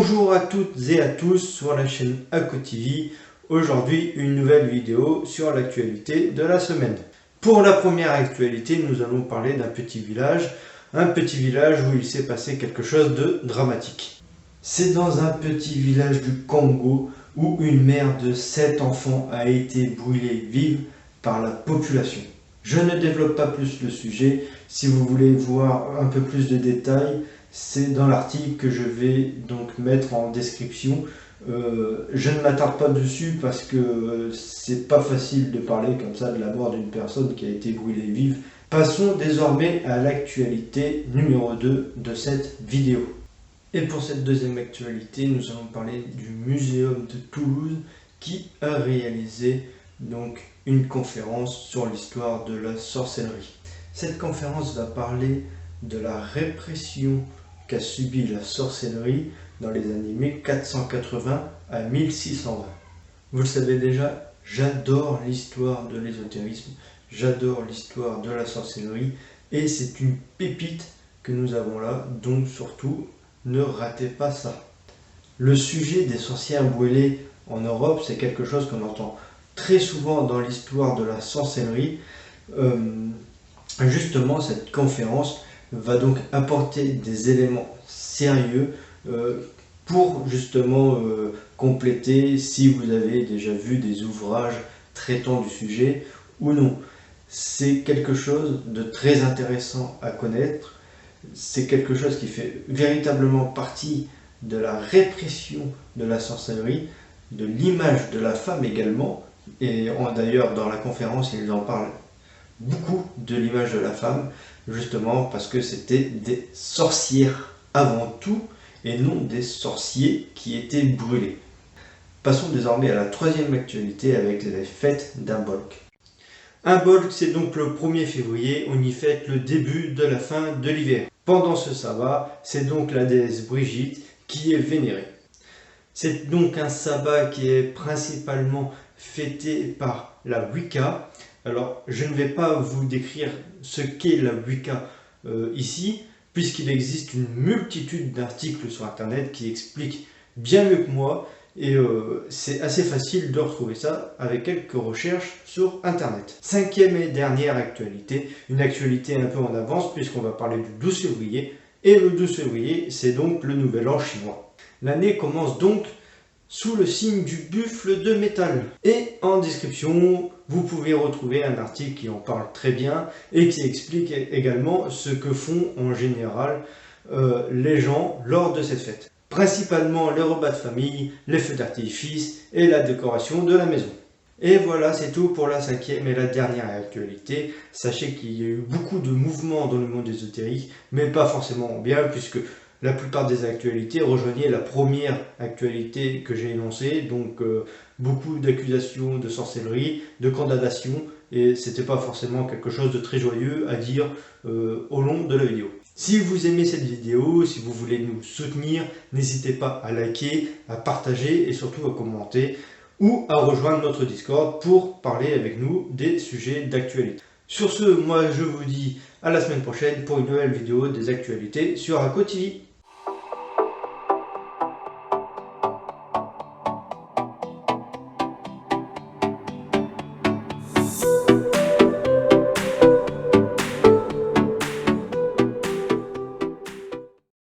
Bonjour à toutes et à tous sur la chaîne ACO-TV. Aujourd'hui, une nouvelle vidéo sur l'actualité de la semaine. Pour la première actualité, nous allons parler d'un petit village. Un petit village où il s'est passé quelque chose de dramatique. C'est dans un petit village du Congo où une mère de 7 enfants a été brûlée vive par la population. Je ne développe pas plus le sujet. Si vous voulez voir un peu plus de détails, c'est dans l'article que je vais donc mettre en description. Je ne m'attarde pas dessus parce que c'est pas facile de parler comme ça de la mort d'une personne qui a été brûlée vive. Passons désormais à l'actualité numéro 2 de cette vidéo. Et pour cette deuxième actualité, nous allons parler du Muséum de Toulouse qui a réalisé donc une conférence sur l'histoire de la sorcellerie. Cette conférence va parler de la répression qu'a subi la sorcellerie dans les années 1480 à 1620. Vous le savez déjà, j'adore l'histoire de l'ésotérisme, j'adore l'histoire de la sorcellerie et c'est une pépite que nous avons là, donc surtout ne ratez pas ça. Le sujet des sorcières brûlées en Europe, c'est quelque chose qu'on entend très souvent dans l'histoire de la sorcellerie. Justement, cette conférence va donc apporter des éléments sérieux pour justement compléter si vous avez déjà vu des ouvrages traitant du sujet ou non. C'est quelque chose de très intéressant à connaître, c'est quelque chose qui fait véritablement partie de la répression de la sorcellerie, de l'image de la femme également, et d'ailleurs dans la conférence ils en parlent beaucoup de l'image de la femme, justement parce que c'était des sorcières avant tout et non des sorciers qui étaient brûlés. Passons désormais à la troisième actualité avec les fêtes d'Imbolc. Imbolc, c'est donc le 1er février, on y fête le début de la fin de l'hiver. Pendant ce sabbat, c'est donc la déesse Brigitte qui est vénérée. C'est donc un sabbat qui est principalement fêté par la Wicca. Alors, je ne vais pas vous décrire ce qu'est la Wicca ici, puisqu'il existe une multitude d'articles sur Internet qui expliquent bien mieux que moi, et c'est assez facile de retrouver ça avec quelques recherches sur Internet. Cinquième et dernière actualité, une actualité un peu en avance, puisqu'on va parler du 12 février, et le 12 février, c'est donc le nouvel an chinois. L'année commence donc sous le signe du buffle de métal. Et en description, vous pouvez retrouver un article qui en parle très bien et qui explique également ce que font en général les gens lors de cette fête. Principalement les repas de famille, les feux d'artifice et la décoration de la maison. Et voilà, c'est tout pour la cinquième et la dernière actualité. Sachez qu'il y a eu beaucoup de mouvements dans le monde ésotérique, mais pas forcément bien, puisque la plupart des actualités rejoignaient la première actualité que j'ai énoncée, donc beaucoup d'accusations de sorcellerie, de condamnation, et c'était pas forcément quelque chose de très joyeux à dire au long de la vidéo. Si vous aimez cette vidéo, si vous voulez nous soutenir, n'hésitez pas à liker, à partager et surtout à commenter ou à rejoindre notre Discord pour parler avec nous des sujets d'actualité. Sur ce, moi je vous dis à la semaine prochaine pour une nouvelle vidéo des actualités sur ACO-TV.